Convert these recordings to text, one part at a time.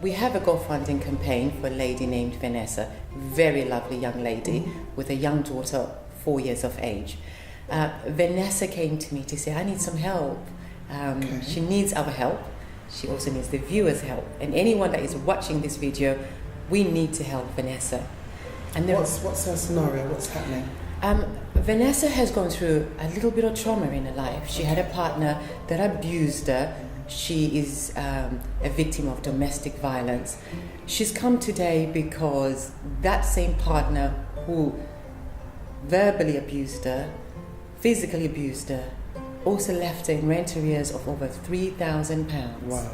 we have a GoFundMe campaign for a lady named Vanessa, very lovely young lady with a young daughter, 4 years of age. Vanessa came to me to say, I need some help. She needs our help. She also needs the viewers' help. And anyone that is watching this video, we need to help Vanessa. And what's her scenario? What's happening? Vanessa has gone through a little bit of trauma in her life. She had a partner that abused her. She is a victim of domestic violence. She's come today because that same partner who verbally abused her, physically abused her, also left her in rent arrears of over £3,000. Wow.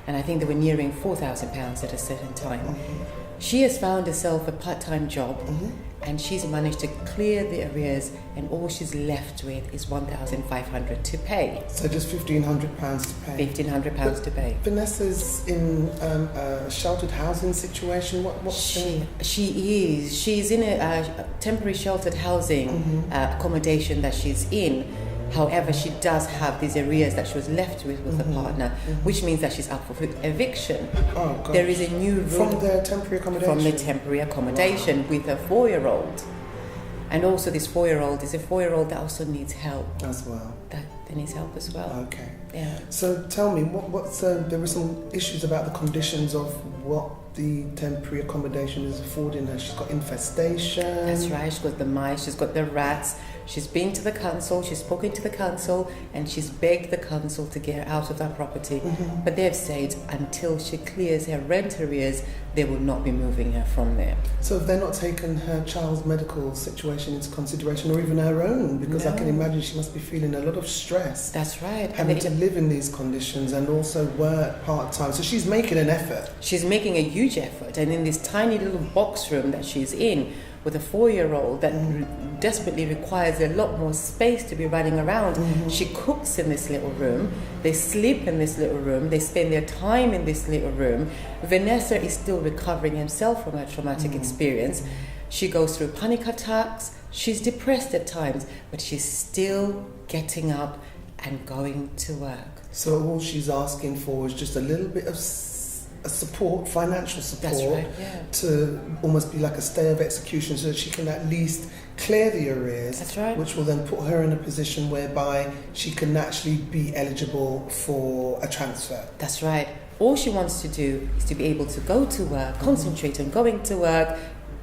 And I think they were nearing £4,000 at a certain time. She has found herself a part-time job, and she's managed to clear the arrears, and all she's left with is £1,500 to pay. So just £1,500 to pay? £1,500 to pay. Vanessa's in a sheltered housing situation? She is. She's in a temporary sheltered housing accommodation that she's in. However, she does have these arrears that she was left with her partner, which means that she's up for eviction. Oh, gosh. There is a new rule from the temporary accommodation? From the temporary accommodation with a 4-year-old. And also this 4-year-old is a 4-year-old that also needs help. As well. That needs help as well. Okay. Yeah. So tell me, there were some issues about the conditions of what the temporary accommodation is affording her. She's got infestation. That's right. She's got the mice, she's got the rats. She's been to the council, she's spoken to the council, and she's begged the council to get her out of that property. But they've said until she clears her rent arrears, they will not be moving her from there. So have they not taken her child's medical situation into consideration, or even her own? Because I can imagine she must be feeling a lot of stress. That's right. Having to live in these conditions and also work part-time. So she's making an effort. She's making a huge effort. And in this tiny little box room that she's in, with a 4-year-old that desperately requires a lot more space to be running around. She cooks in this little room. They sleep in this little room. They spend their time in this little room. Vanessa is still recovering herself from her traumatic experience. She goes through panic attacks. She's depressed at times, but she's still getting up and going to work. So all she's asking for is just a little bit of support, financial support. That's right, yeah. To almost be like a stay of execution so that she can at least clear the arrears. That's right. Which will then put her in a position whereby she can actually be eligible for a transfer. That's right. All she wants to do is to be able to go to work, concentrate on going to work,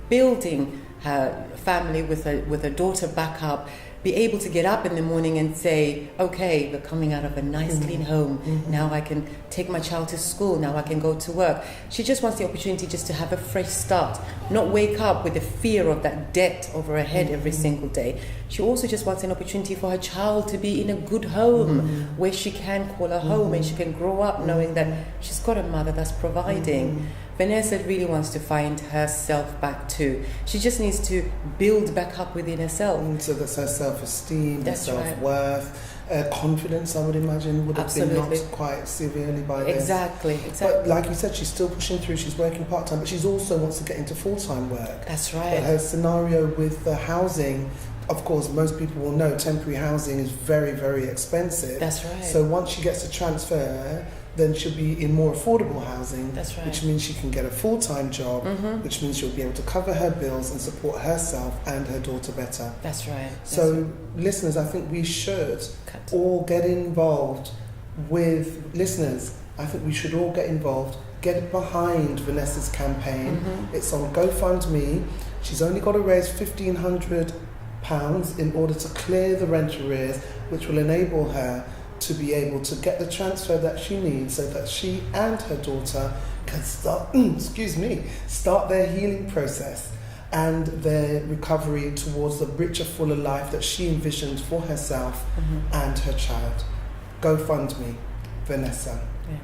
building her family with a daughter back up, be able to get up in the morning and say, okay, we're coming out of a nice clean home. Now I can take my child to school. Now I can go to work. She just wants the opportunity just to have a fresh start, not wake up with the fear of that debt over her head every single day. She also just wants an opportunity for her child to be in a good home where she can call her home and she can grow up knowing that she's got a mother that's providing. Vanessa really wants to find herself back too. She just needs to build back up within herself. So that's her self-esteem, her self-worth, confidence, I would imagine, would have been knocked quite severely by this. Exactly. But like you said, she's still pushing through, she's working part-time, but she also wants to get into full-time work. That's right. But her scenario with the housing, of course, most people will know temporary housing is very, very expensive. That's right. So once she gets a transfer, then she'll be in more affordable housing. That's right. Which means she can get a full-time job, which means she'll be able to cover her bills and support herself and her daughter better. That's right. Listeners, I think we should all get involved with listeners. I think we should all get involved, get behind Vanessa's campaign. It's on GoFundMe. She's only got to raise £1,500 in order to clear the rent arrears, which will enable her to be able to get the transfer that she needs so that she and her daughter can start their healing process and their recovery towards the richer, fuller life that she envisioned for herself and her child. GoFundMe, Vanessa. Yeah.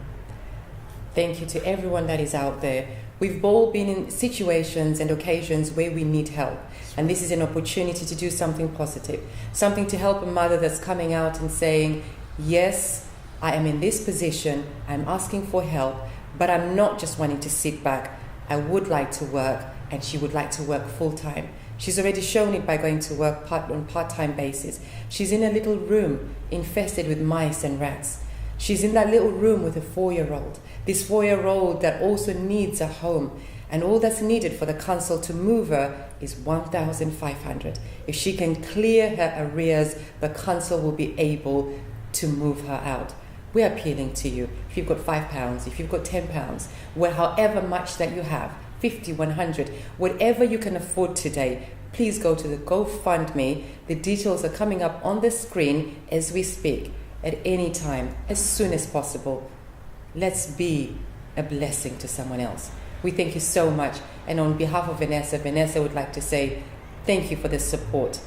Thank you to everyone that is out there. We've all been in situations and occasions where we need help. And this is an opportunity to do something positive, something to help a mother that's coming out and saying, yes, I am in this position, I'm asking for help, but I'm not just wanting to sit back. I would like to work, and she would like to work full-time. She's already shown it by going to work on part-time basis. She's in a little room infested with mice and rats. She's in that little room with a 4-year-old. This 4-year-old that also needs a home. And all that's needed for the council to move her is $1,500. If she can clear her arrears, the council will be able to move her out. We're appealing to you. If you've got £5, if you've got £10, however much that you have, 50, 100, whatever you can afford today, please go to the GoFundMe. The details are coming up on the screen as we speak, at any time, as soon as possible. Let's be a blessing to someone else. We thank you so much. And on behalf of Vanessa would like to say thank you for this support.